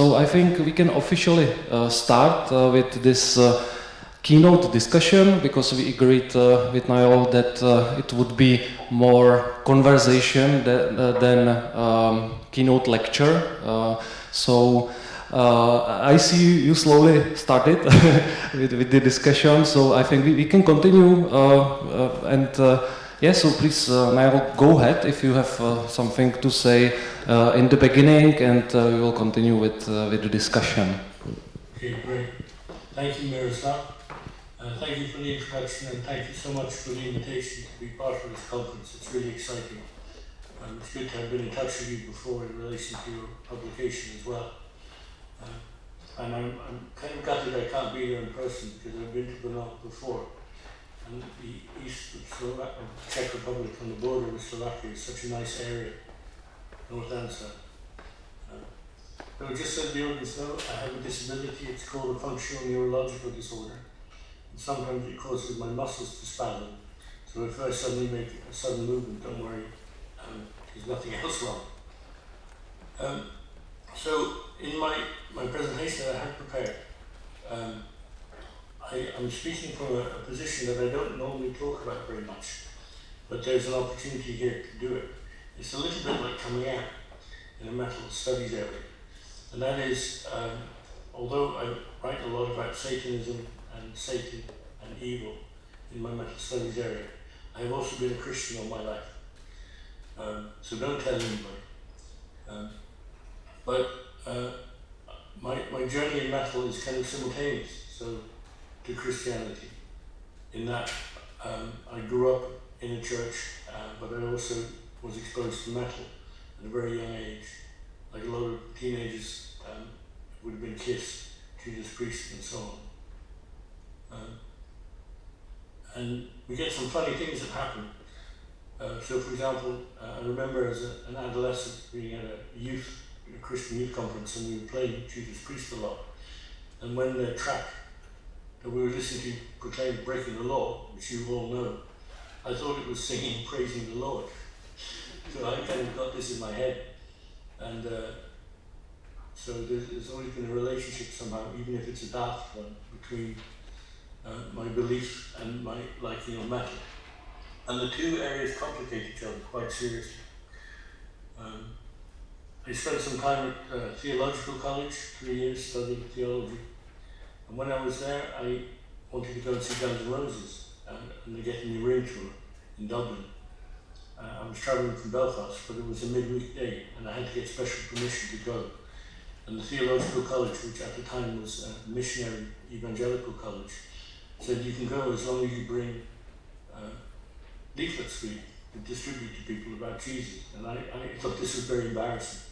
So I think we can officially start with this keynote discussion, because we agreed with Niall that it would be more conversation than keynote lecture. So I see you slowly started with the discussion, so I think we can continue yeah, so please, Niall, go ahead if you have something to say in the beginning, and we will continue with the discussion. Okay, great. Thank you, Masaryk. Thank you for the introduction, and thank you so much for the invitation to be part of this conference. It's really exciting. It's good to have been in touch with you before in relation to your publication as well. And I'm kind of gutted I can't be there in person, because I've been to Brno before. And the east of Czech Republic on the border with Slovakia is such a nice area, north and south. But just so the audience know, I have a disability. It's called a functional neurological disorder. And sometimes it causes my muscles to spasm. So if I suddenly make a sudden movement, don't worry, there's nothing else wrong. So in my presentation that I have prepared, I'm speaking from a position that I don't normally talk about very much, but there's an opportunity here to do it. It's a little bit like coming out in a metal studies area, and that is, although I write a lot about Satanism and Satan and evil in my metal studies area, I have also been a Christian all my life, so don't tell anybody. But my journey in metal is kind of simultaneous, so to Christianity, in that I grew up in a church, but I also was exposed to metal at a very young age. Like a lot of teenagers would have been kissed, Judas Priest and so on. And we get some funny things that happen. So for example, I remember as an adolescent being at a Christian youth conference, and we were playing Judas Priest a lot. And when the track that we were listening to proclaimed breaking the law, which you all know, I thought it was singing praising the Lord. So I kind of got this in my head. And so there's always been a relationship somehow, even if it's a daft one, between my belief and my liking of metal. And the two areas complicate each other quite seriously. I spent some time at theological college, 3 years studying theology. And when I was there, I wanted to go and see Guns N' Roses and the Get in the Ring tour in Dublin. I was travelling from Belfast, but it was a midweek day, and I had to get special permission to go. And the theological college, which at the time was a missionary evangelical college, said you can go as long as you bring leaflets for you to distribute to people about Jesus. And I thought this was very embarrassing.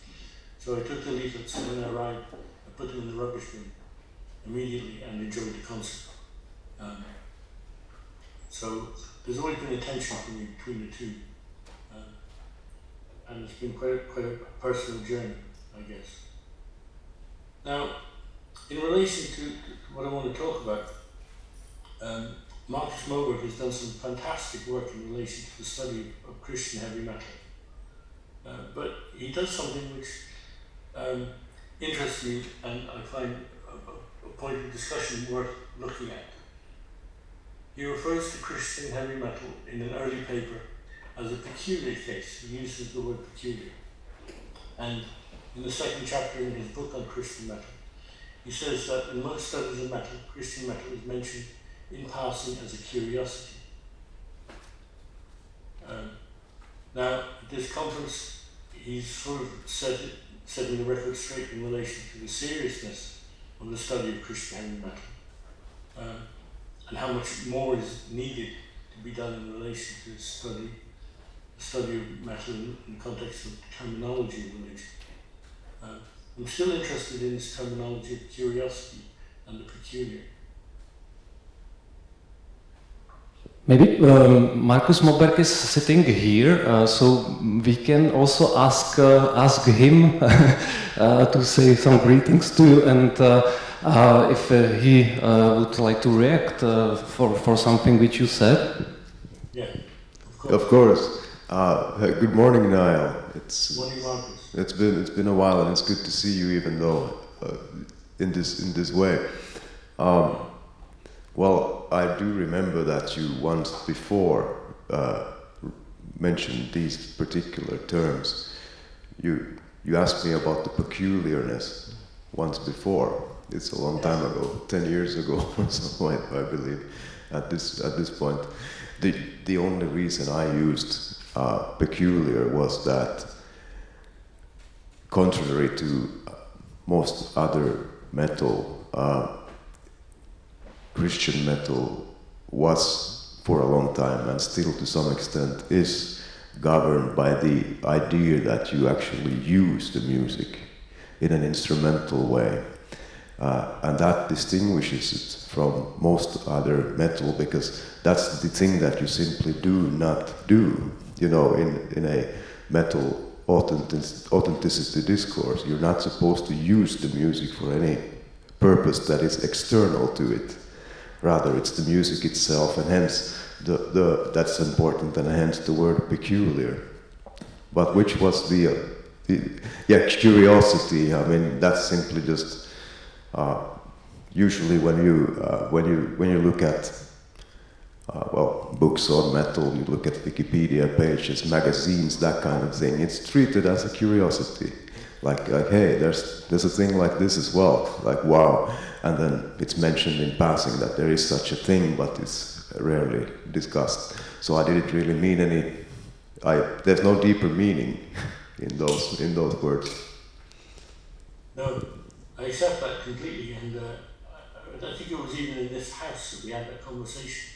So I took the leaflets, and when I arrived, I put them in the rubbish bin immediately and enjoyed the concert. So there's always been a tension for me between the two. And it's been quite a personal journey, I guess. Now, in relation to what I want to talk about, Marcus Moberg has done some fantastic work in relation to the study of Christian heavy metal. But he does something which interests me, and I find a point of discussion worth looking at. He refers to Christian heavy metal in an early paper as a peculiar case. He uses the word peculiar. And in the second chapter in his book on Christian metal, he says that in most studies of metal, Christian metal is mentioned in passing as a curiosity. Now, at this conference, he's sort of setting the record straight in relation to the seriousness of the study of Christian heavy metal, and how much more is needed to be done in relation to the study of metal in the context of terminology of religion. I'm still interested in this terminology of curiosity and the peculiar. Maybe Marcus Moberg is sitting here, so we can also ask him to say some greetings to you, and if he would like to react for something which you said. Yeah, of course. Good morning, Niall. Morning, Marcus. It's been a while, and it's good to see you, even though in this way. Well, I do remember that you once before mentioned these particular terms. You asked me about the peculiarness once before. It's a long time ago, 10 years ago or so, I believe. At this point, the only reason I used peculiar was that, contrary to most other metal, Christian metal was for a long time, and still to some extent is, governed by the idea that you actually use the music in an instrumental way. And that distinguishes it from most other metal, because that's the thing that you simply do not do. You know, in a metal authenticity discourse, you're not supposed to use the music for any purpose that is external to it. Rather, it's the music itself, and hence that's important, and hence the word peculiar. But which was the curiosity? I mean, that's simply just usually when you look at books on metal, you look at Wikipedia pages, magazines, that kind of thing. It's treated as a curiosity, like hey, there's a thing like this as well, like wow, and then it's mentioned in passing that there is such a thing, but it's rarely discussed. So I didn't really mean any. There's no deeper meaning in those words. No, I accept that completely, and I think it was even in this house that we had that conversation.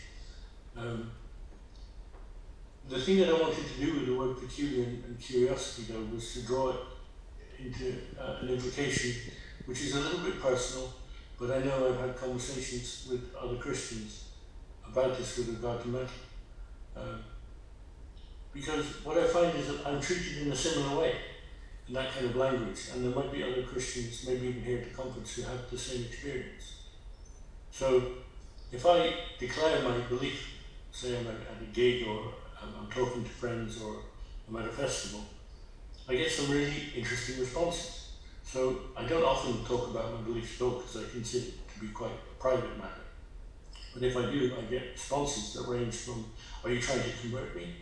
The thing that I wanted to do with the word peculiar and curiosity, though, was to draw it into an implication which is a little bit personal, but I know I've had conversations with other Christians about this with regard to metal. Because what I find is that I'm treated in a similar way, in that kind of language, and there might be other Christians, maybe even here at the conference, who have the same experience. So if I declare my belief, say I'm at a gig, or I'm talking to friends, or I'm at a festival, I get some really interesting responses. So I don't often talk about my beliefs at all, because I consider it to be quite a private matter. But if I do, I get responses that range from, are you trying to convert me?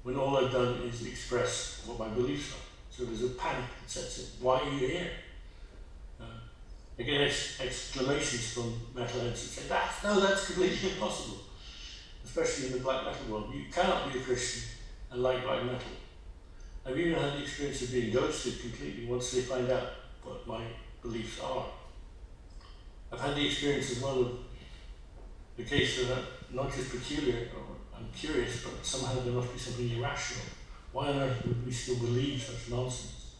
When all I've done is express what my beliefs are. So there's a panic that sets in. Why are you here? I get exclamations from metalheads that say, that's completely impossible. Especially in the black metal world. You cannot be a Christian and like black metal. I've even had the experience of being ghosted completely once they find out what my beliefs are. I've had the experience as well of the case that I'm not just peculiar, or I'm curious, but somehow there must be something irrational. Why on earth would we still believe such nonsense?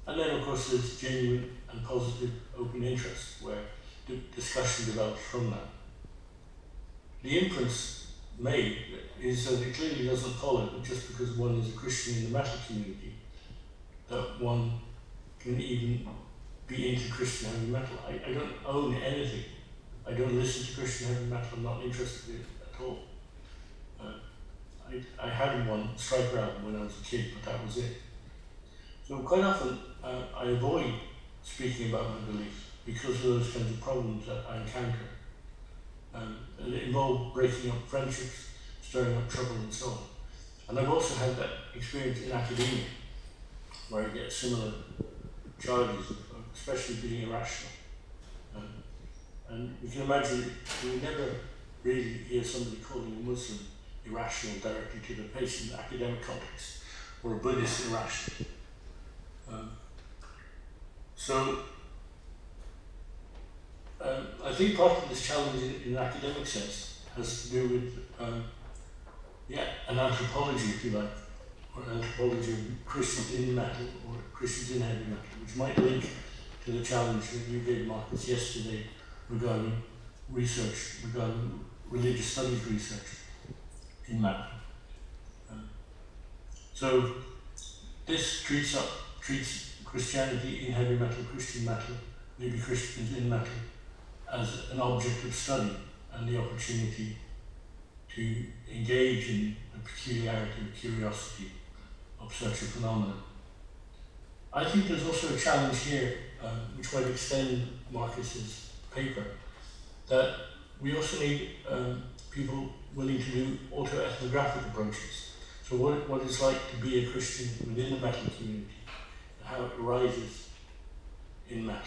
And then, of course, there's genuine and positive open interest, where the discussion develops from that. The inference made is that it clearly doesn't follow that just because one is a Christian in the metal community, that one can even be into Christian heavy metal. I don't own anything. I don't listen to Christian heavy metal. I'm not interested in it at all. I had one Striker album when I was a kid, but that was it. So quite often I avoid speaking about my beliefs because of those kinds of problems that I encounter. It involved breaking up friendships, stirring up trouble, and so on. And I've also had that experience in academia, where I get similar charges, especially being irrational. And you can imagine you would never really hear somebody calling a Muslim irrational directly to their face in the academic context, or a Buddhist irrational. I think part of this challenge in an academic sense has to do with an anthropology, if you like, or an anthropology of Christians in metal or Christians in heavy metal, which might link to the challenge that you gave Marcus yesterday regarding research, regarding religious studies research in metal. So this treats Christianity in heavy metal, Christian metal, maybe Christians in metal, as an object of study and the opportunity to engage in the peculiarity and curiosity of such a phenomenon. I think there's also a challenge here, which might extend Marcus's paper, that we also need people willing to do auto-ethnographic approaches. So what it's like to be a Christian within the metal community, and how it arises in metal.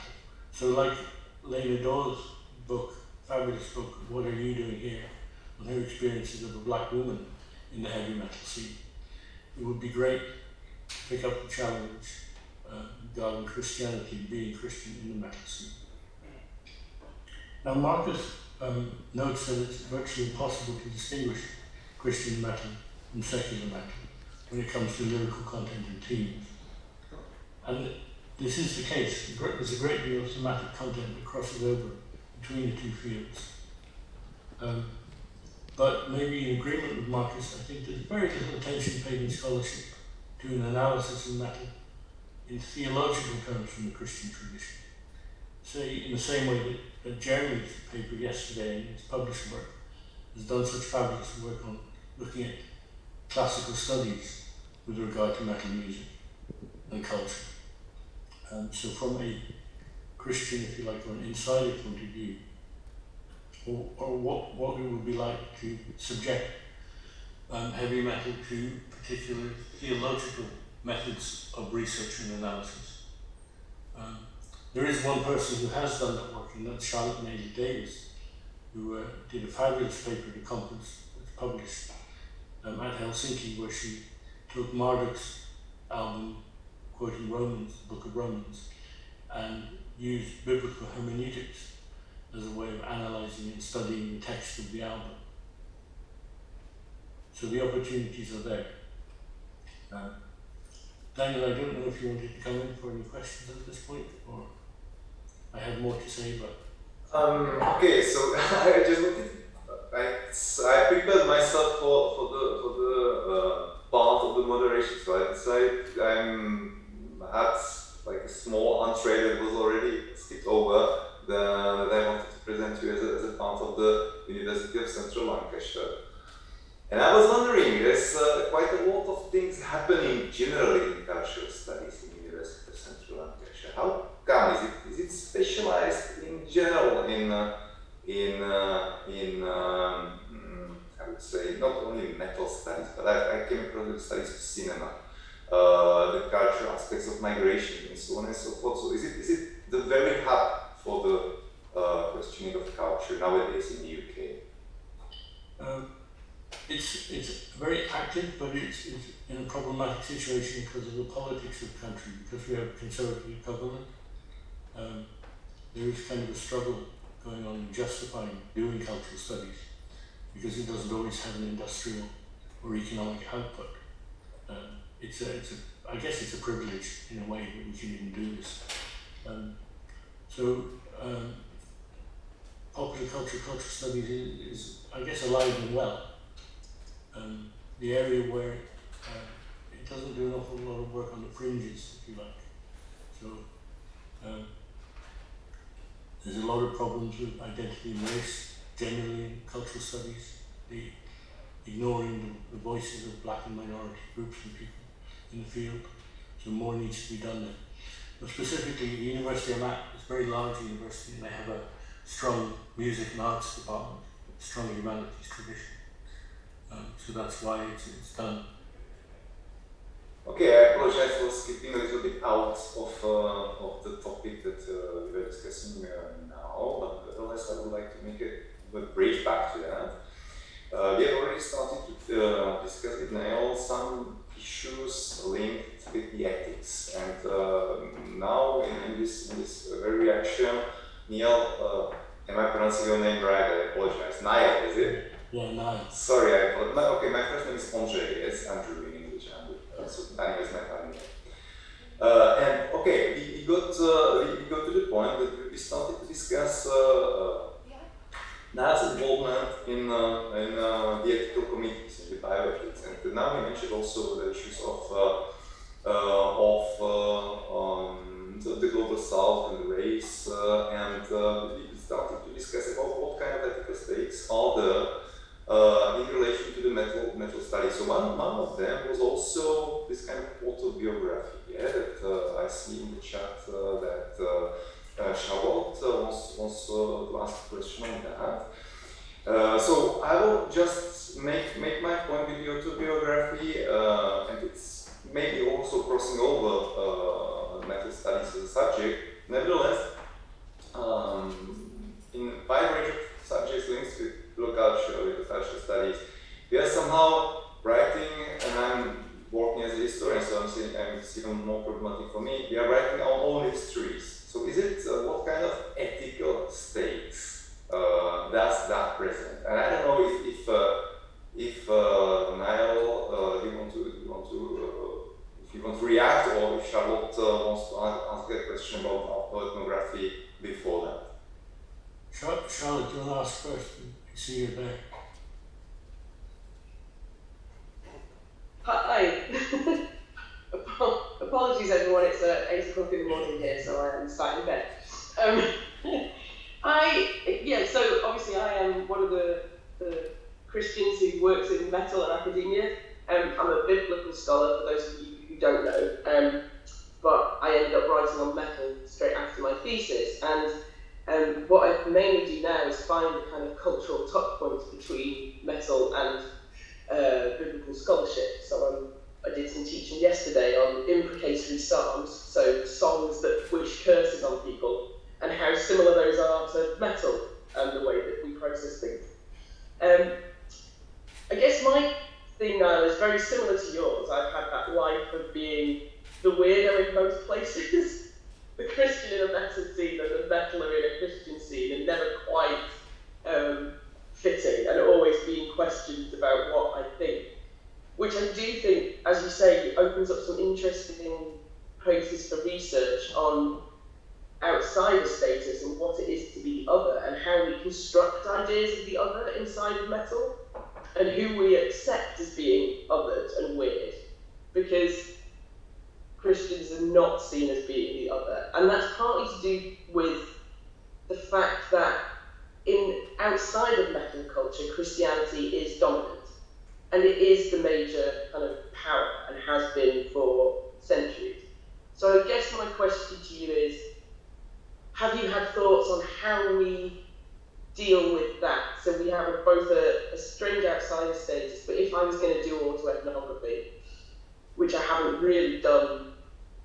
So like Lena Dawes' book, fabulous book, What Are You Doing Here?, on her experiences of a black woman in the heavy metal scene. It would be great to pick up the challenge regarding Christianity, being Christian in the metal scene. Now Marcus notes that it's virtually impossible to distinguish Christian metal from secular metal when it comes to lyrical content and themes. And this is the case. There's a great deal of thematic content that crosses over between the two fields. But maybe in agreement with Marcus, I think there's very little attention paid in scholarship to an analysis of metal in theological terms from the Christian tradition. Say, in the same way that Jeremy's paper yesterday in his published work has done such fabulous work on looking at classical studies with regard to metal music and culture. So from a Christian, if you like, or an insider point of view, or what it would be like to subject heavy metal to particular theological methods of research and analysis. There is one person who has done that work, and that's Charlotte Naylor Davis, who did a fabulous paper at a conference that's published at Helsinki, where she took Marduk's album, quoting Romans, the Book of Romans, and used biblical hermeneutics as a way of analysing and studying the text of the album. So the opportunities are there. Daniel, I don't know if you wanted to come in for any questions at this point, or I have more to say, but... Okay, so I just wanted, I prepared myself for the part of the moderation, so I'm had like a small entree that was already skipped over that I wanted to present to you as a part of the University of Central Lancashire. And I was wondering, there's quite a lot of things happening generally in cultural studies in the University of Central Lancashire. How come? Is it specialized in general in I would say not only metal studies, but I came across the studies of cinema, the cultural aspects of migration, and so on and so forth. So is it the very hub for the questioning of culture nowadays in the UK? It's very active, but it's in a problematic situation because of the politics of the country, because we have a conservative government. There is kind of a struggle going on in justifying doing cultural studies, because it doesn't always have an industrial or economic output. I guess it's a privilege in a way that we can even do this. Popular culture, cultural studies is, I guess, alive and well. The area where it doesn't do an awful lot of work on the fringes, if you like. So there's a lot of problems with identity and race generally in cultural studies, ignoring the voices of black and minority groups and people in the field. So more needs to be done there. But specifically, the University I'm at is a very large university, and they have a strong music and arts department, strong humanities tradition. So that's why it's done. Okay, I apologize for skipping a little bit out of the topic that we were discussing now, but nevertheless I would like to make a brief back to that. We have already started to discuss with Niall some issues linked with the ethics, and now in this very reaction, Niall, am I pronouncing your name right? I apologize. Niall, is it? Yeah, Niall. Sorry, I apologize. Okay, my first name is Andre, yes, Andrew in English, Andrew. So Daniel is my family name. And okay, we got to the point that we started to discuss Niall's involvement in the ethical committees and the bioethics, and now we mentioned also the issues of the global south and the race, and we started to discuss about what kind of ethical stakes are there in relation to the metal study. So one of them was also this kind of autobiography, that I see in the chat that Charlotte wants to ask a question on that. So I will just make my point with the autobiography, and it's maybe also crossing over metal studies as a subject. Nevertheless, in a wide range of subjects linked with local culture, with cultural studies, we are somehow writing, and I'm working as a historian, so it's even more problematic for me. We are writing our own histories. So is it, what kind of ethical stakes does that present? And I don't know if Niall, if you want to react, or if Charlotte wants to ask a question about ethnography before that. Charlotte, do you want to ask first? I see you there. Hi. Apologies everyone, it's 8 o'clock in the morning here, so I am starting in bed. So obviously I am one of the Christians who works in metal and academia. I'm a biblical scholar, for those of you who don't know, but I ended up writing on metal straight after my thesis, and what I mainly do now is find the kind of cultural touch points between metal and biblical scholarship. So I did some teaching yesterday on imprecatory psalms, so songs that wish curses on people, and how similar those are to metal and the way that we process things. I guess my thing now is very similar to yours. I've had that life of being the weirdo in both places, the Christian in a metal scene and the metaler in a Christian scene, and never quite fitting, and always being questioned about what I think. Which I do think, as you say, opens up some interesting places for research on outsider status and what it is to be the other, and how we construct ideas of the other inside of metal, and who we accept as being othered and weird, because Christians are not seen as being the other. And that's partly to do with the fact that outside of metal culture, Christianity is dominant. And it is the major kind of power, and has been for centuries. So I guess my question to you is, have you had thoughts on how we deal with that? So we have both a strange outsider status, but if I was going to do autoethnography, which I haven't really done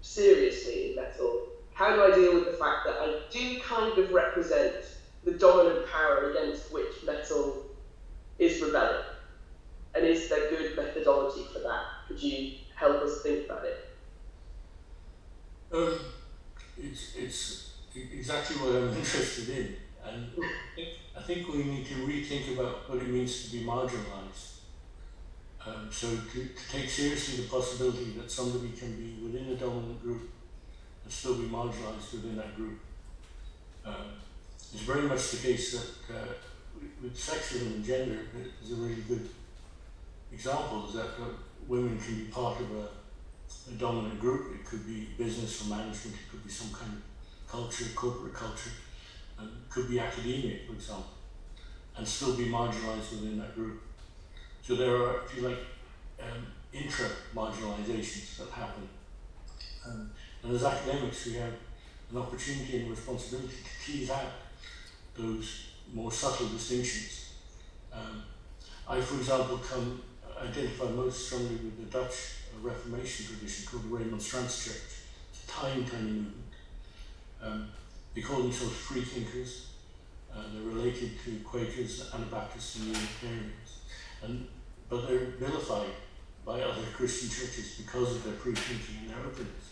seriously in metal, how do I deal with the fact that I do kind of represent the dominant power against which metal is rebelling? And is there good methodology for that? Could you help us think about it? It's exactly what I'm interested in, and I think we need to rethink about what it means to be marginalized. So to take seriously the possibility that somebody can be within a dominant group and still be marginalized within that group. It's very much the case that with sexism and gender is a really good example, is that women can be part of a dominant group. It could be business or management, it could be some kind of culture, corporate culture, it could be academia, for example, and still be marginalized within that group. So there are, if you like, intra-marginalizations that happen. And as academics, we have an opportunity and responsibility to tease out those more subtle distinctions. I, for example, identify most strongly with the Dutch Reformation tradition called the Remonstrants Church. It's a tiny movement. They call themselves free thinkers. They're related to Quakers, Anabaptists, and Unitarians. But they're vilified by other Christian churches because of their free thinking and their openness.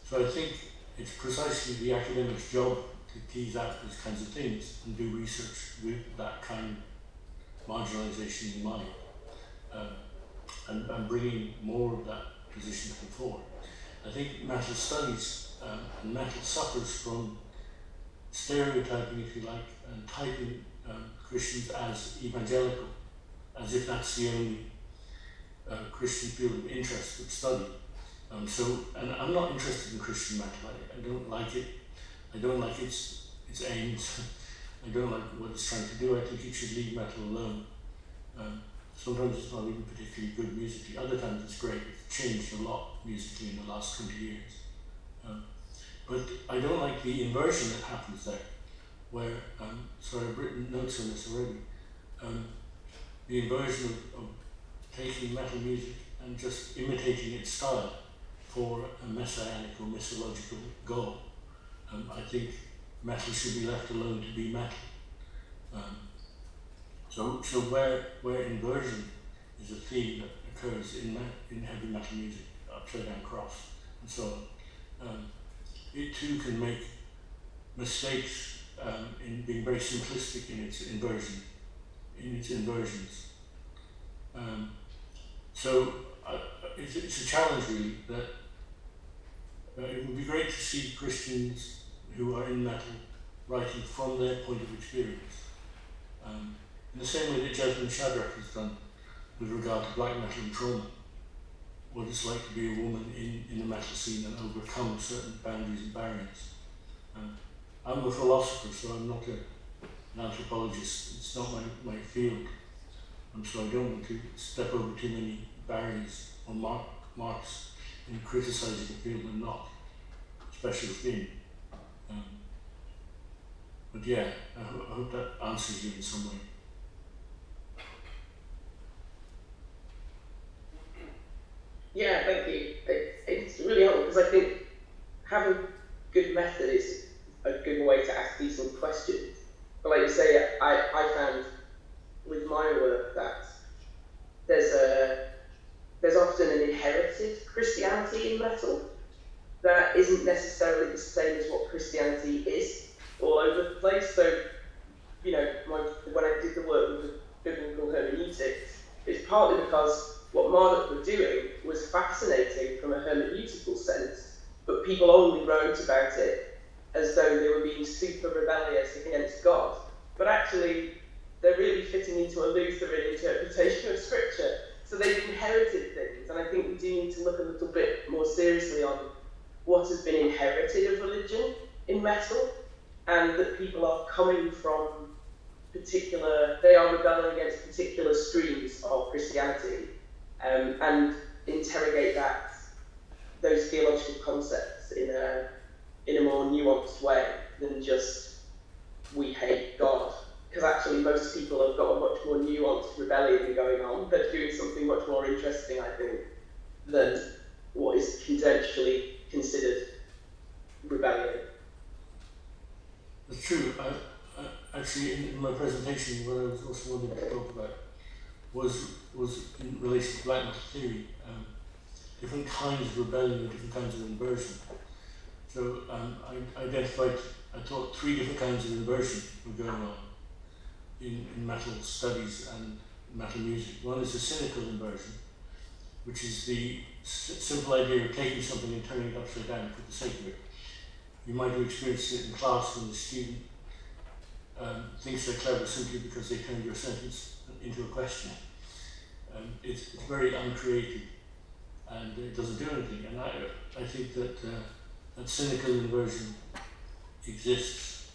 So I think it's precisely the academic's job to tease out those kinds of things and do research with that kind of marginalization in mind, and bringing more of that position to the fore. I think metal studies and metal suffers from stereotyping, if you like, and typing Christians as evangelical, as if that's the only Christian field of interest of study. And I'm not interested in Christian metal. I don't like it. I don't like its aims. I don't like what it's trying to do. I think it should leave metal alone. Sometimes it's not even particularly good musically. Other times it's great. It's changed a lot musically in the last 20 years. But I don't like the inversion that happens there, where, so I've written notes on this already, the inversion of taking metal music and just imitating its style for a messianic or mythological goal. I think metal should be left alone to be metal. So where inversion is a theme that occurs in heavy metal music, upside down cross, and so on, it too can make mistakes in being very simplistic in its inversions. So it's a challenge really that it would be great to see Christians who are in metal writing from their point of experience. In the same way that Jasmine Shadrach has done with regard to black metal and trauma, what it's like to be a woman in the metal scene and overcome certain boundaries and barriers. I'm a philosopher, so I'm not an anthropologist. It's not my field. So I don't want to step over too many barriers or marks in criticising the field and not, especially theme. But yeah, I hope that answers you in some way. Yeah, thank you. It's really helpful because I think having good method is a good way to ask decent questions. But like you say, I found with my work that there's often an inherited Christianity in metal that isn't necessarily the same as what Christianity is all over the place. So, you know, when I did the work with the biblical hermeneutics, it's partly because what Marduk were doing was fascinating from a hermeneutical sense, but people only wrote about it as though they were being super rebellious against God. But actually, they're really fitting into a Lutheran interpretation of Scripture. So they've inherited things, and I think we do need to look a little bit more seriously on what has been inherited of religion in metal, and that people are coming from they are rebelling against particular streams of Christianity, and interrogate those theological concepts in a more nuanced way than just we hate God. Because actually most people have got a much more nuanced rebellion going on. They're doing something much more interesting, I think, than what is conventionally considered rebellion. It's true. Actually, in my presentation, what I was also wanting to talk about was in relation to black metal theory, different kinds of rebellion and different kinds of inversion. So I thought 3 different kinds of inversion were going on in metal studies and metal music. One is the cynical inversion, which is the simple idea of taking something and turning it upside down for the sake of it. You might have experienced it in class when the student thinks they're clever simply because they turned your sentence into a question. It's very uncreative and it doesn't do anything. And I think that that cynical inversion exists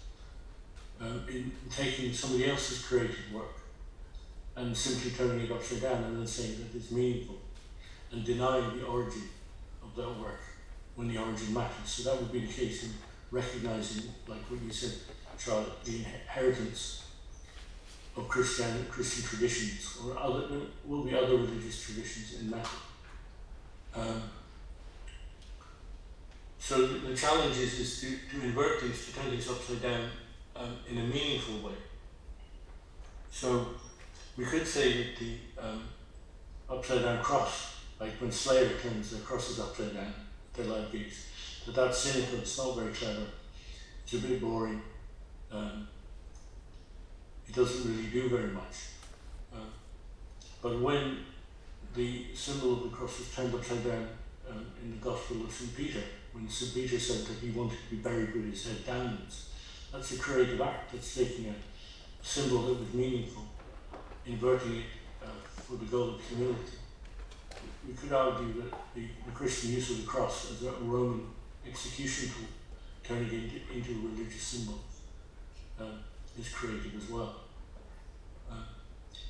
in taking somebody else's creative work and simply turning it upside down and then saying that it's meaningful and denying the origin of that work when the origin matters. So that would be the case in recognizing, like what you said, Charlotte, the inheritance of Christian traditions, or there will be other religious traditions in metal. So the challenge is to invert things, to turn things upside down in a meaningful way. So we could say that the upside down cross, like when Slayer turns their crosses upside down, their live gigs, that's cynical, it's not very clever, it's a bit boring, it doesn't really do very much. But when the symbol of the cross was turned upside down in the Gospel of St. Peter, when St. Peter said that he wanted to be buried with his head downwards, that's a creative act. That's taking a symbol that was meaningful, inverting it for the goal of humility. We could argue that the Christian use of the cross as a Roman execution tool, turning it into a religious symbol, is creative as well.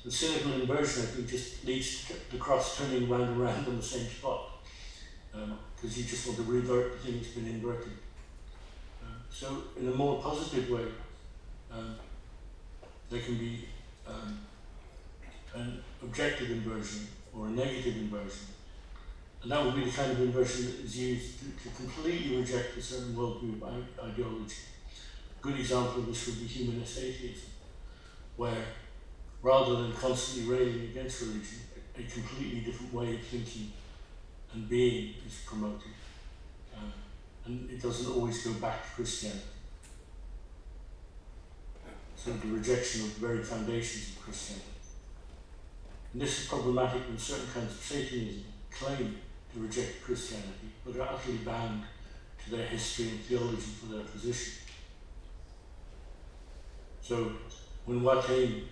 The cynical inversion, I think, just leads to the cross turning round and round on the same spot, because you just want to revert the thing that's been inverted. So in a more positive way, there can be an objective inversion or a negative inversion. And that would be the kind of inversion that is used to completely reject a certain worldview ideology. A good example of this would be humanist atheism, where rather than constantly railing against religion, a completely different way of thinking and being is promoted. And it doesn't always go back to Christianity. So the rejection of the very foundations of Christianity. And this is problematic when certain kinds of Satanism claim to reject Christianity, but are utterly bound to their history and theology for their position. So when Watain,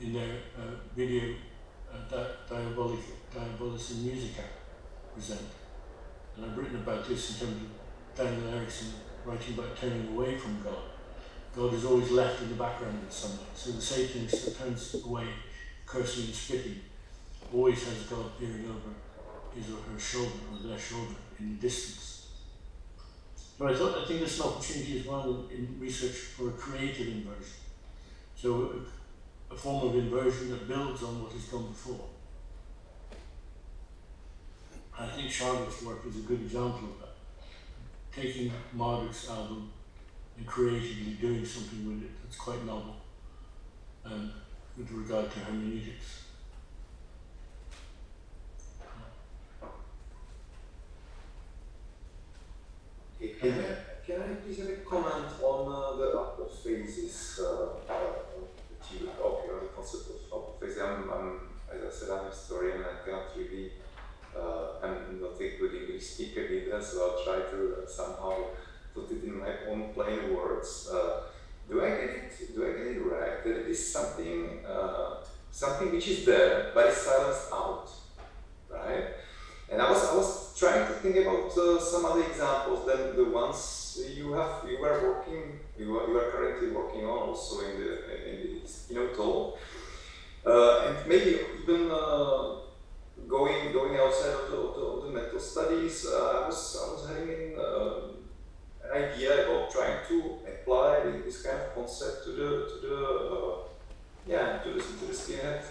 in their video Diabolis in Musica present, and I've written about this in terms of Daniel Erickson writing about turning away from God. God is always left in the background in some way. So the Satanist that turns away, cursing and spitting, always has God peering over his or her shoulder, or their shoulder, in the distance. But I think there's an opportunity as well in research for a creative inversion. So a form of inversion that builds on what has gone before. I think Charlotte's work is a good example of that. Taking Marduk's album and creatively doing something with it that's quite novel with regard to hermeneutics. Can I please have a comment on the apophasis that you talk about, the concept of apophasis? As I said, I'm a historian. I cannot really, I'm not a good English speaker either, so I'll try to somehow put it in my own plain words. Do I get it right that it is something which is there but is silenced out, right? And I was trying to think about some other examples than the ones you are currently working on, also in the Keynote talk, and maybe even going outside of the mental studies. I was having an idea about trying to apply this kind of concept to the skinhead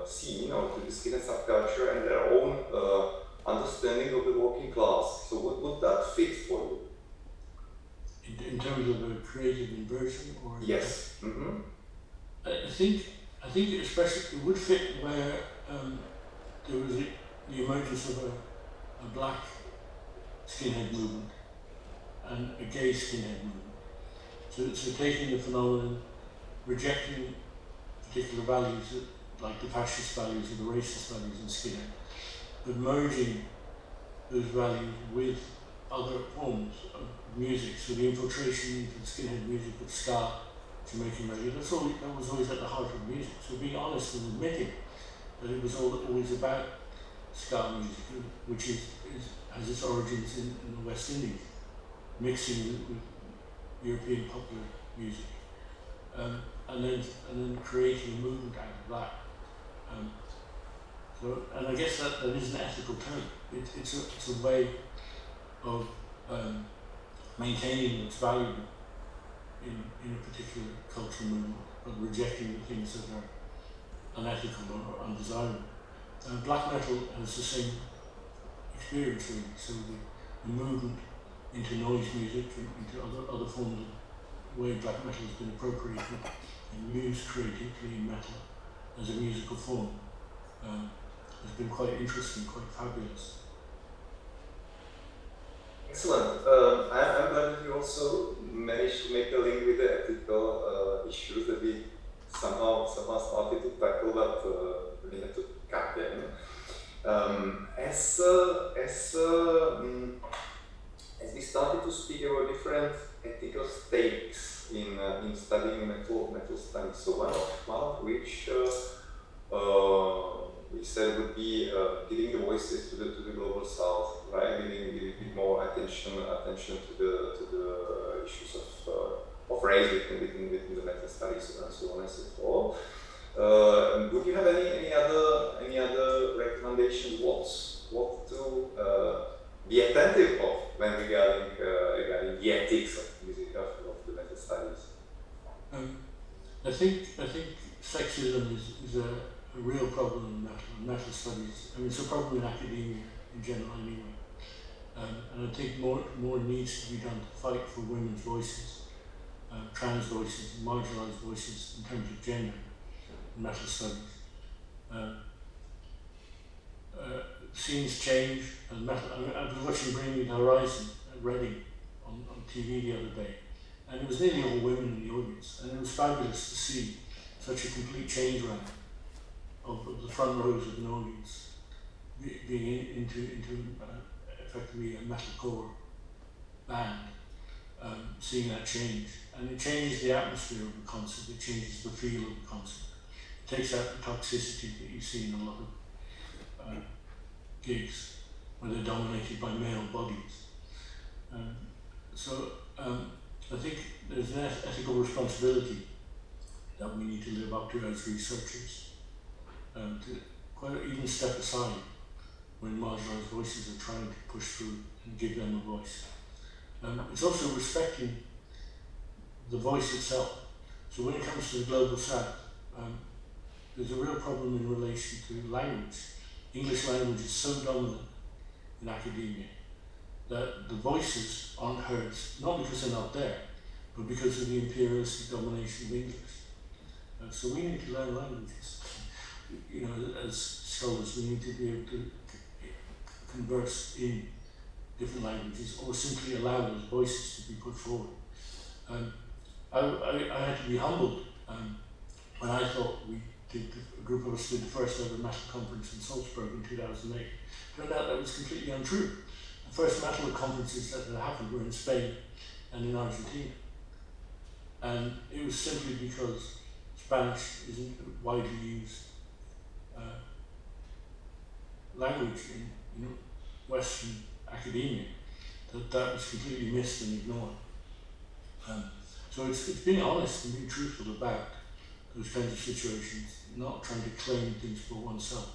scene, or to the skinhead subculture and their own understanding of the working class. So would that fit for you? In terms of a creative inversion, or yes, mm-hmm. I think especially it would fit where there was the emergence of a black skinhead movement and a gay skinhead movement. So taking the phenomenon, rejecting particular values like the fascist values or the racist values in skinhead, but merging those values with other forms of music. So the infiltration into the skinhead music of ska, Jamaican reggae, that was always at the heart of music. So being honest and admitting that it was always about ska music, which has its origins in the West Indies, mixing with European popular music, and then creating a movement out of that. And I guess that is an ethical term. It's a way of maintaining what's valuable in a particular cultural movement, but rejecting the things that are unethical or undesirable. Black metal has the same experience really. So the movement into noise music and into other forms of the way black metal has been appropriated and used creatively in metal as a musical form has been quite interesting, quite fabulous. Excellent. I'm glad that you also managed to make a link with the ethical issues that we somehow started to tackle, but we had to cut them. As we started to speak about different ethical stakes in studying metal studies, so one of which we said would be giving the voices to the global south, right? Giving more attention to the issues of race within the metal studies and so on and so forth. Would you have any other recommendations? What to be attentive of when regarding the ethics of music of the metal studies? I think sexism is a real problem in metal studies. I mean, it's a problem in academia in general anyway. And I think more needs to be done to fight for women's voices, trans voices, marginalised voices in terms of gender in metal studies. Scenes change, and metal. I was watching Bring Me the Horizon at Reading on TV the other day, and it was nearly all women in the audience, and it was fabulous to see such a complete change around of the front rows of an audience being into effectively a metalcore band, seeing that change, and it changes the atmosphere of the concert. It changes the feel of the concert. It takes out the toxicity that you see in a lot of gigs where they're dominated by male bodies. So I think there's an ethical responsibility that we need to live up to as researchers, to quite even step aside when marginalised voices are trying to push through and give them a voice. It's also respecting the voice itself. So when it comes to the Global South, there's a real problem in relation to language. English language is so dominant in academia that the voices aren't heard, not because they're not there, but because of the imperialistic domination of English. So we need to learn languages. You know, as scholars, we need to be able to converse in different languages, or simply allow those voices to be put forward. I had to be humbled when I thought a group of us did the first ever metal conference in Salzburg in 2008. Turned out that was completely untrue. The first metal conferences that had happened were in Spain and in Argentina. And it was simply because Spanish isn't widely used language in Western academia, that was completely missed and ignored. So it's being honest and being truthful about those kinds of situations, not trying to claim things for oneself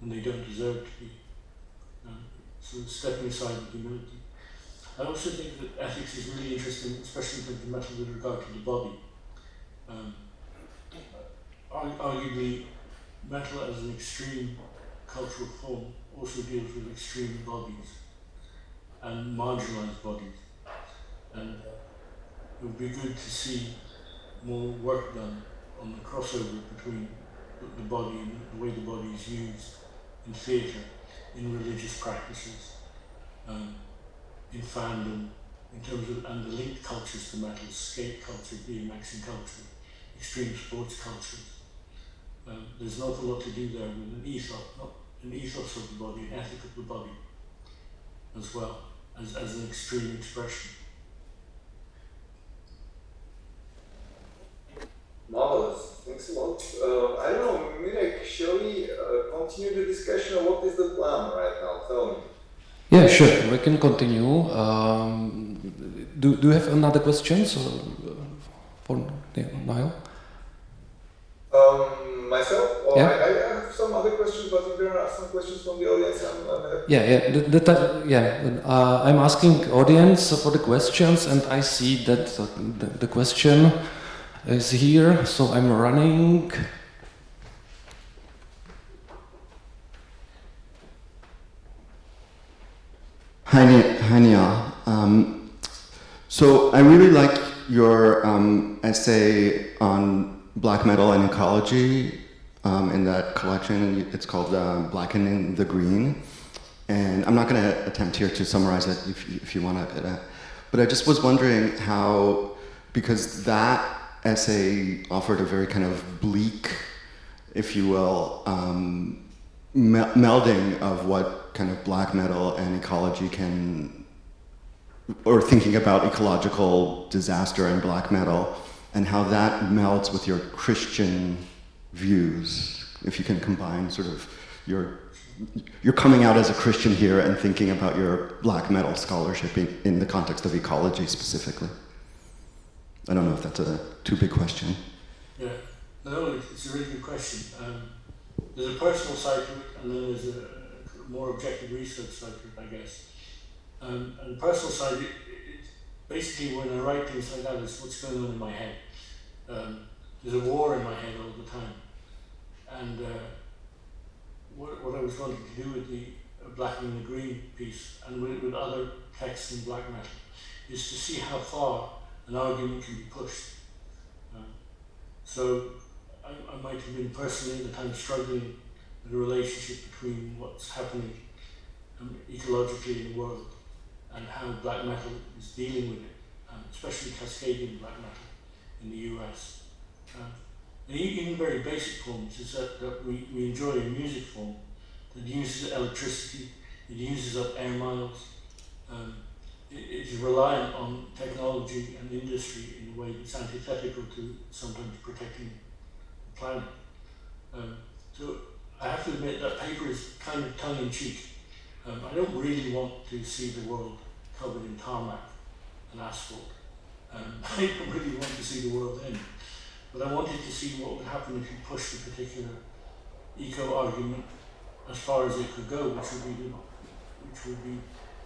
when they don't deserve to be. So stepping aside with humility. I also think that ethics is really interesting, especially in terms of metal with regard to the body. Arguably, metal as an extreme cultural form also deals with extreme bodies and marginalised bodies. And it would be good to see more work done on the crossover between the body and the way the body is used in theatre, in religious practices, in fandom, in terms of, and the linked cultures to metal, skate culture, BMXing culture, extreme sports cultures. There's an awful lot to do there with an ethos of the body, an ethic of the body, as well, as an extreme expression. Marvelous, thanks a lot. I don't know, Mirek, shall we continue the discussion, or what is the plan right now? Tell me. Yeah, sure, we can continue. Do you have another question for Niall? Myself? Or Yeah. I have some other questions, but if there are some questions from the audience, I'm happy. I'm asking audience for the questions, and I see that the question is here, so I'm running. Hi Niall. So I really like your essay on black metal and ecology in that collection. It's called Blackening the Green. And I'm not going to attempt here to summarize it if you want to. But I just was wondering how, because that essay offered a very kind of bleak, if you will, melding of what kind of black metal and ecology can, or thinking about ecological disaster and black metal, and how that melds with your Christian views. If you can combine sort of you're coming out as a Christian here and thinking about your black metal scholarship in the context of ecology specifically. I don't know if that's a too big question. Yeah, No, it's a really good question. There's a personal side to it, and then there's a more objective research side to it, I guess. And the personal side, it's basically when I write things like that, it's what's going on in my head. There's a war in my head all the time. And what I was wanting to do with the Black and the Green piece, and with other texts in black metal, is to see how far an argument can be pushed. So I might have been personally at the time struggling with the relationship between what's happening ecologically in the world and how black metal is dealing with it, especially Cascadian black metal in the US. And even very basic forms is that we enjoy a music form that uses electricity, it uses up air miles, it is reliant on technology and industry in a way that's antithetical to sometimes protecting the planet. So I have to admit that paper is kind of tongue-in-cheek. I don't really want to see the world covered in tarmac and asphalt. I don't really want to see the world end. But I wanted to see what would happen if you pushed a particular eco-argument as far as it could go, which would be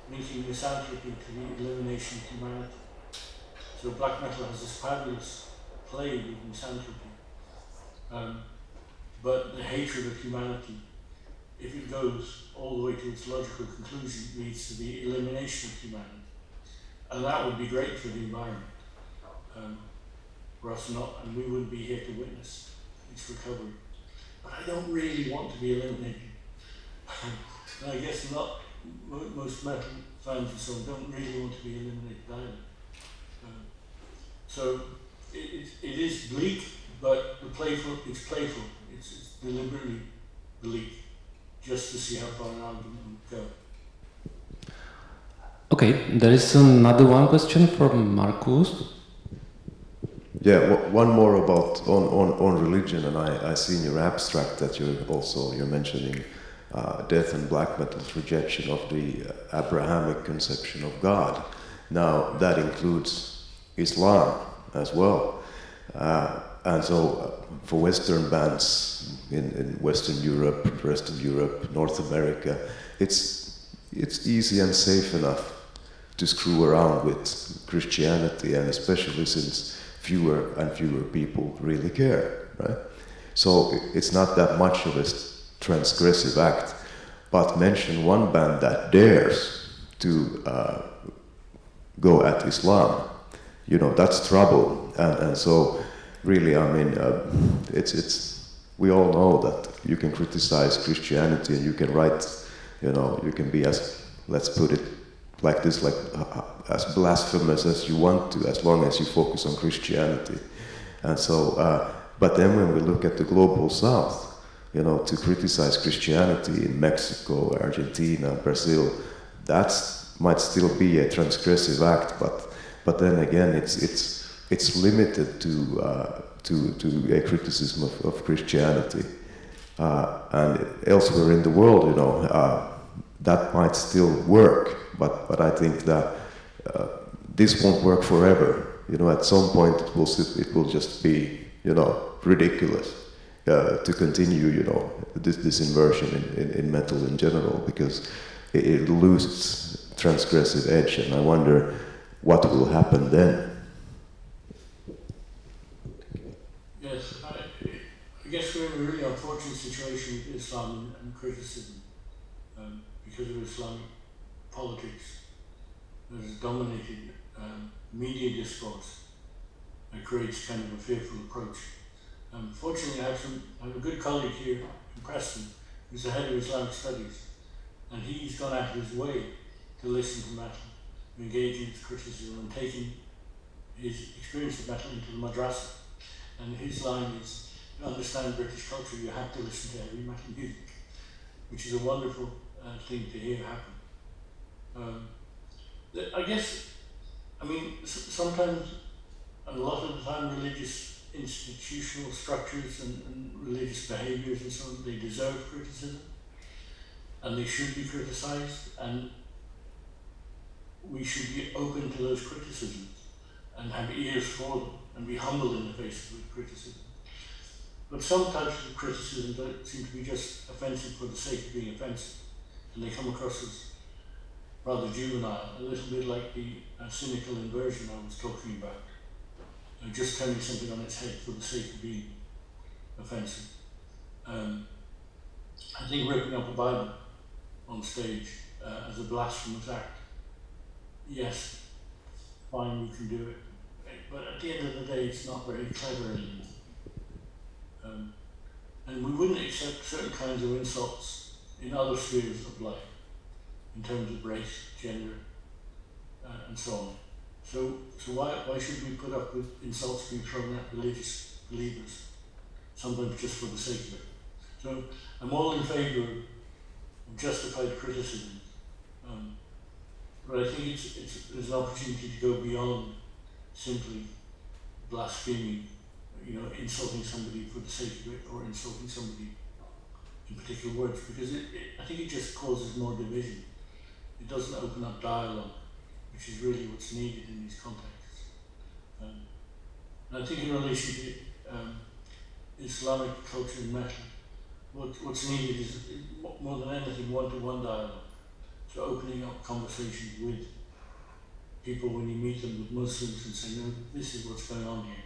linking misanthropy to the elimination of humanity. So black metal has this fabulous play with misanthropy. But the hatred of humanity, if it goes all the way to its logical conclusion, leads to the elimination of humanity. And that would be great for the environment. For us not, and we wouldn't be here to witness its recovery. But I don't really want to be eliminated. And I guess not most metal fans and so on don't really want to be eliminated either. So it is bleak, but it's playful. It's deliberately bleak, just to see how far an argument would go. Okay, there is another one question from Marcus. Yeah, one more about on religion, and I see in your abstract that you're mentioning death and black metal's rejection of the Abrahamic conception of God. Now that includes Islam as well, and so for Western bands in Western Europe, rest of Europe, North America, it's easy and safe enough to screw around with Christianity, and especially since fewer and fewer people really care, right? So it's not that much of a transgressive act, but mention one band that dares to go at Islam, that's trouble. And so really, I mean, we all know that you can criticize Christianity and you can write, you can be let's put it like this, as blasphemous as you want to, as long as you focus on Christianity. And so, but then when we look at the global South, to criticize Christianity in Mexico, Argentina, Brazil, that might still be a transgressive act, but then again, it's limited to a criticism of Christianity, and elsewhere in the world, that might still work. But I think that this won't work forever. At some point it will just be, ridiculous to continue, this inversion in metal in general, because it loses transgressive edge, and I wonder what will happen then. Yes, I guess we're in a really unfortunate situation with Islam and criticism because of Islamic politics that has dominated media discourse that creates kind of a fearful approach. Fortunately, I have a good colleague here in Preston who's the head of Islamic studies, and he's gone out of his way to listen to metal, to engage in its criticism, and taking his experience of metal into the madrasa. And his line is, to understand British culture, you have to listen to heavy metal music, which is a wonderful thing to hear happen. I guess, sometimes, and a lot of the time, religious institutional structures and religious behaviors and so on, they deserve criticism, and they should be criticized, and we should be open to those criticisms and have ears for them and be humble in the face of criticism. But some types of criticism don't seem to be just offensive for the sake of being offensive, and they come across as rather juvenile, a little bit like the cynical inversion I was talking about, just turning something on its head for the sake of being offensive. I think ripping up a Bible on stage as a blasphemous act, yes, fine, you can do it, but at the end of the day, it's not very clever anymore. And we wouldn't accept certain kinds of insults in other spheres of life, in terms of race, gender, and so on. So why should we put up with insults being thrown at religious believers, sometimes just for the sake of it? So I'm all in favour of justified criticism, but I think there's an opportunity to go beyond simply blaspheming, insulting somebody for the sake of it, or insulting somebody in particular words, because I think it just causes more division. It doesn't open up dialogue, which is really what's needed in these contexts. And I think in relation to Islamic culture and metal, what's needed is, more than anything, one-to-one dialogue. So opening up conversations with people when you meet them, with Muslims, and saying, no, this is what's going on here.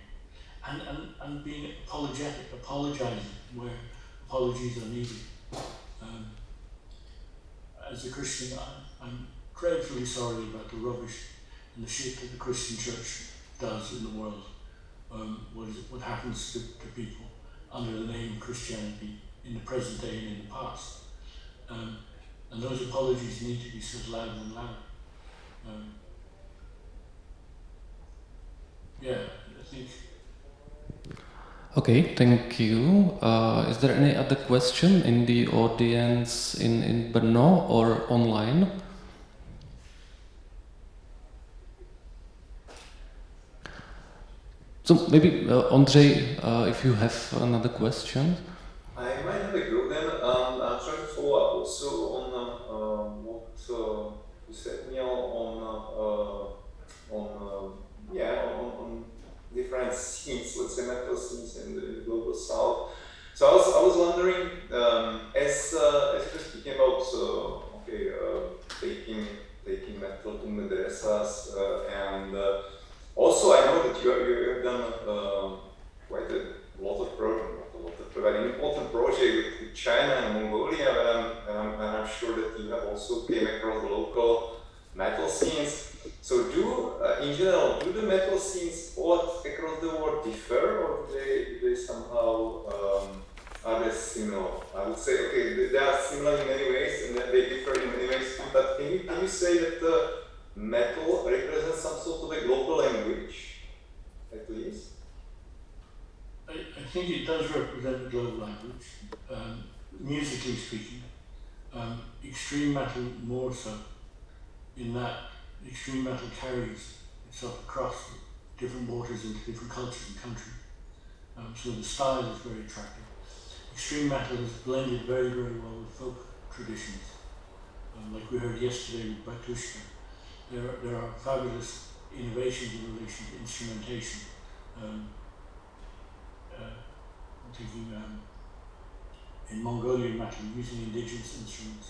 And being apologetic, apologizing where apologies are needed. As a Christian, I'm gratefully sorry about the rubbish and the shit that the Christian church does in the world. What happens to people under the name of Christianity in the present day and in the past. And those apologies need to be said louder and louder. I think. Okay, thank you. Is there any other question in the audience in Brno or online? So maybe Ondřej, if you have another question. I might have a go then. I'm trying to follow up also on what you said, Neil, on different scenes, let's say metal scenes in the global south. So I was wondering, as you're speaking about taking metal to madrasas, and also I know that you have done quite a lot of very important project with China and Mongolia, and I'm sure that you have also came across the local metal scenes. So in general, do the metal scenes all across the world differ, or do they somehow are they similar? I would say, okay, they are similar in many ways, and then they differ in many ways too, but can you say that metal represents some sort of a global language, at least? I think it does represent a global language, musically speaking. Extreme metal more so, in that extreme metal carries itself across different waters into different cultures and countries. So the style is very attractive. Extreme metal is blended very, very well with folk traditions. Like we heard yesterday with Batushka. There are fabulous innovations in relation to instrumentation. I'm thinking in Mongolian metal, using indigenous instruments.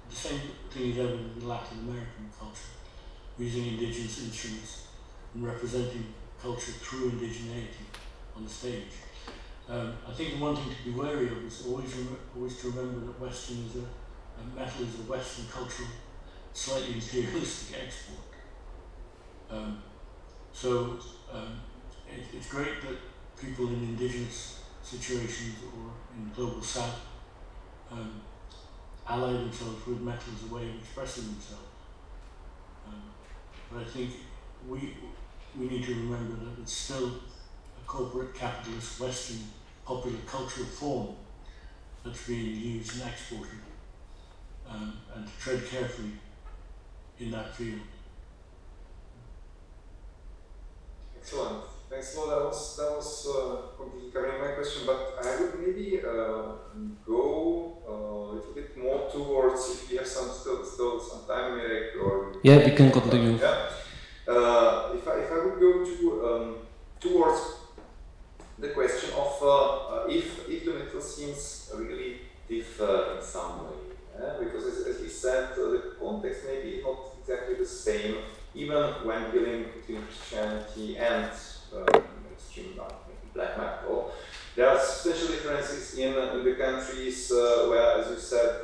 The same thing is evident in Latin American culture, using indigenous instruments and representing culture through indigeneity on the stage. I think one thing to be wary of is always to remember that metal is a Western cultural, slightly imperialistic export. It's great that people in indigenous situations or in the global south ally themselves with metal as a way of expressing themselves. But I think we need to remember that it's still a corporate capitalist Western popular cultural form that's being used and exported, and to tread carefully in that field. Excellent. Thanks a lot. That was completely covering my question, but I would maybe go a little bit more towards, if you have still some time, Mirek, or yeah, we can continue. If I would go towards the question of if the metal scenes really differ in some way. Because as we said, the context may be not exactly the same, even when dealing between Christianity and extreme black metal. There are special differences in the countries where, as you said,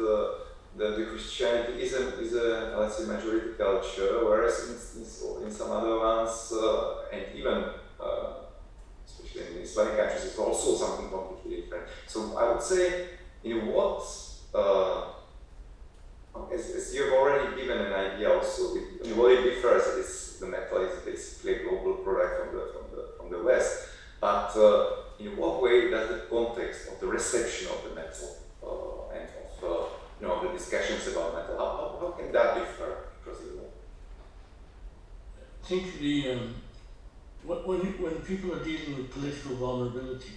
the Christianity is a let's say majority culture, whereas in some other ones, and even especially in Islamic countries, it's also something completely different. So I would say, in what as you've already given an idea also, in what it differs is the metal is basically a global product from the West, but in what way does the context of the reception of the metal and of the discussions about metal, how can that differ across the world? I think when people are dealing with political vulnerability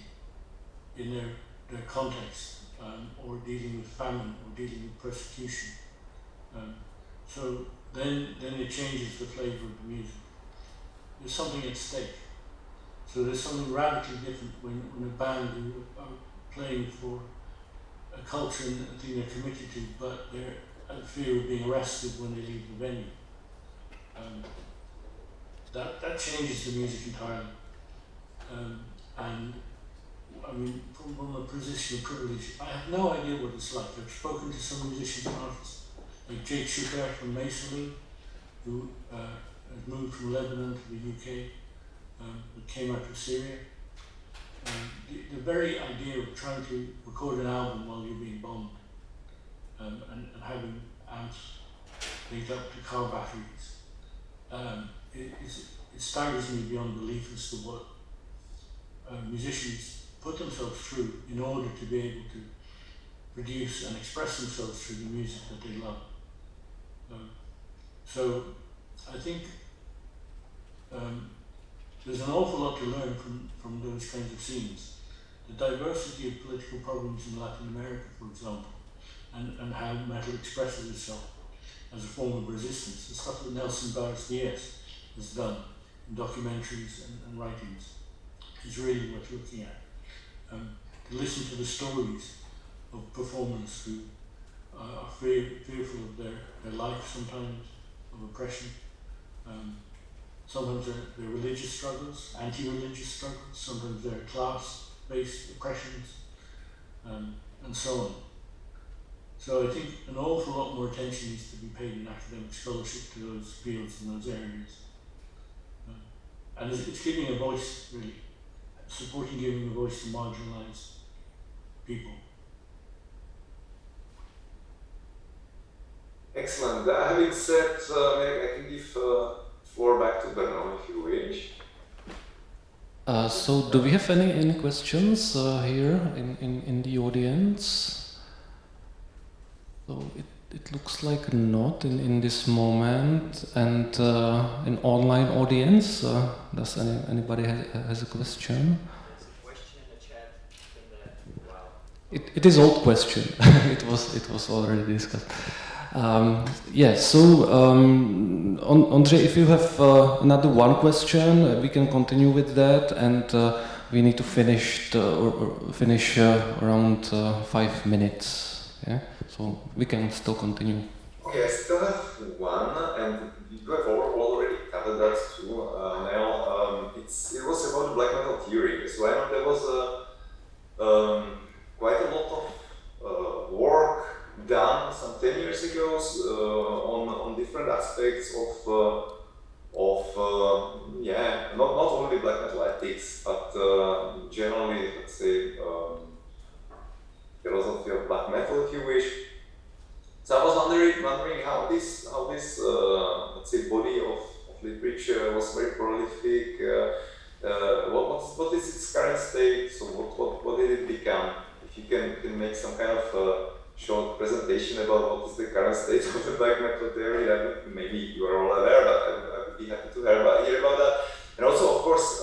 in their context, or dealing with famine, or dealing with persecution, so then it changes the flavour of the music. There's something at stake. So there's something radically different when a band who are playing for a culture and a thing they're committed to, but they're at fear of being arrested when they leave the venue. That changes the music entirely. And I mean, from a position of privilege, I have no idea what it's like. I've spoken to some musicians and artists, like Jake Schuker from Masaryk, who has moved from Lebanon to the UK, that came out of Syria. The very idea of trying to record an album while you're being bombed, and having amps linked up to car batteries, it staggers me beyond belief as to what musicians put themselves through in order to be able to produce and express themselves through the music that they love. So I think there's an awful lot to learn from those kinds of scenes. The diversity of political problems in Latin America, for example, and how metal expresses itself as a form of resistance. The stuff that Nelson Diaz has done in documentaries and writings is really worth looking at. To listen to the stories of performers who are fearful of their life sometimes, of oppression. Sometimes they're religious struggles, anti-religious struggles, sometimes they're class-based oppressions, and so on. So I think an awful lot more attention needs to be paid in academic scholarship to those fields and those areas. And it's giving a voice, really, supporting giving a voice to marginalized people. Excellent. Having said, I can give floor back to Brno if you wish. So do we have any questions here in the audience? So it looks like not in this moment. And an online audience, does anybody has a question? There's a question in the chat. Wow. It is old question. it was already discussed. Ondřej, if you have another one question, we can continue with that, and we need to finish around 5 minutes. Yeah, so we can still continue. Okay, I still have one, and you have already covered that too, Niall. It was about the black metal theory. So I know there was quite a lot of work done some 10 years ago on different aspects of not only black metal ethics, but generally, let's say, philosophy of black metal, if you wish. So I was wondering how this let's say body of literature was very prolific. What is its current state? So what did it become? If you can make some kind of short presentation about what is the current state of the black metal theory, that maybe you are all aware, but I would be happy to hear about that. And also, of course,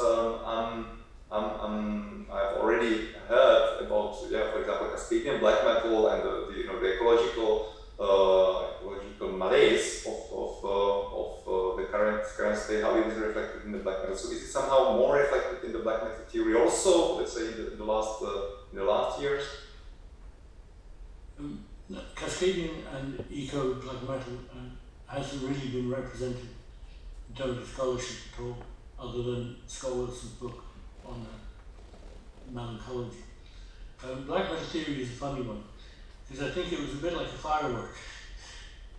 I've already heard about, for example, Cascadian black metal and the ecological malaise of the current state, how it is reflected in the black metal. So is it somehow more reflected in the black metal theory also, let's say in the last years? Cascadian and eco black metal hasn't really been represented in terms of scholarship at all, other than Scott Wilson's book on melanchology. Black metal theory is a funny one, because I think it was a bit like a firework.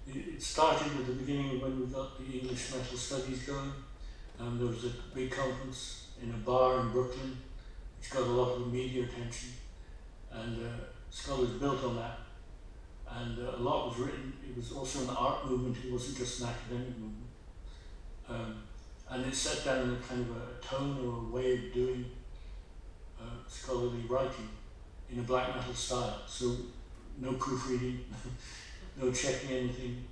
It started at the beginning when we got the English metal studies going. There was a big conference in a bar in Brooklyn, which got a lot of media attention, and scholars built on that. And a lot was written. It was also an art movement. It wasn't just an academic movement. And it set down a kind of a tone or a way of doing scholarly writing in a black metal style. So no proofreading, no checking anything,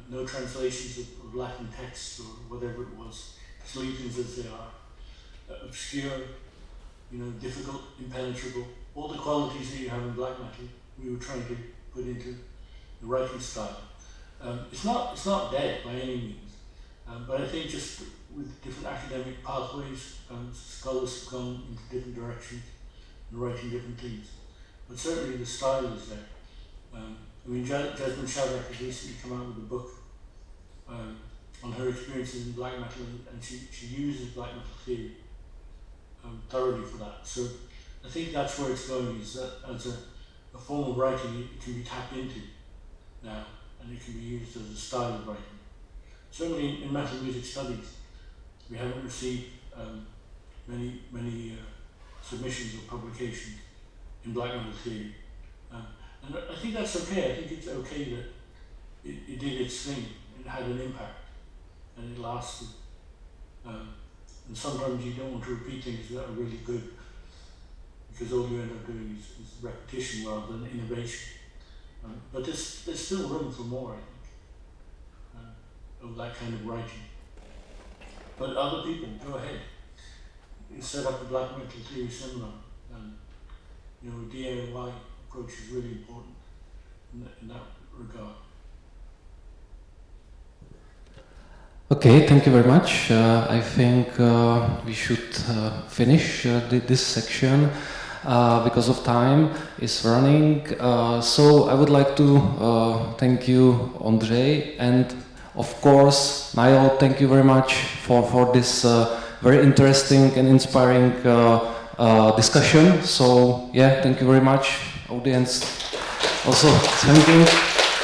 no translations of Latin texts or whatever it was, just leave things as they are. Obscure, difficult, impenetrable. All the qualities that you have in black metal, we were trying to put into the writing style. It's not dead by any means, but I think just with different academic pathways, scholars have gone into different directions and writing different things. But certainly the style is there. Jasmine Masaryk has recently come out with a book on her experiences in black metal, and she uses black metal theory thoroughly for that. So I think that's where it's going, is that as a form of writing it can be tapped into now, and it can be used as a style of writing. Certainly in metal music studies, we haven't received many submissions or publications in black metal theory. And I think that's okay. I think it's okay that it did its thing, it had an impact, and it lasted. And sometimes you don't want to repeat things that are really good, because all you end up doing is repetition rather than innovation. But there's still room for more, I think, of that kind of writing. But other people, go ahead. You set up a black metal theory seminar, and a DIY approach is really important in that regard. Okay, thank you very much. I think we should finish this section because of time is running. So I would like to thank you, Ondřej, and of course, Niall, thank you very much for this very interesting and inspiring discussion. So yeah, thank you very much, audience. Also, thank you.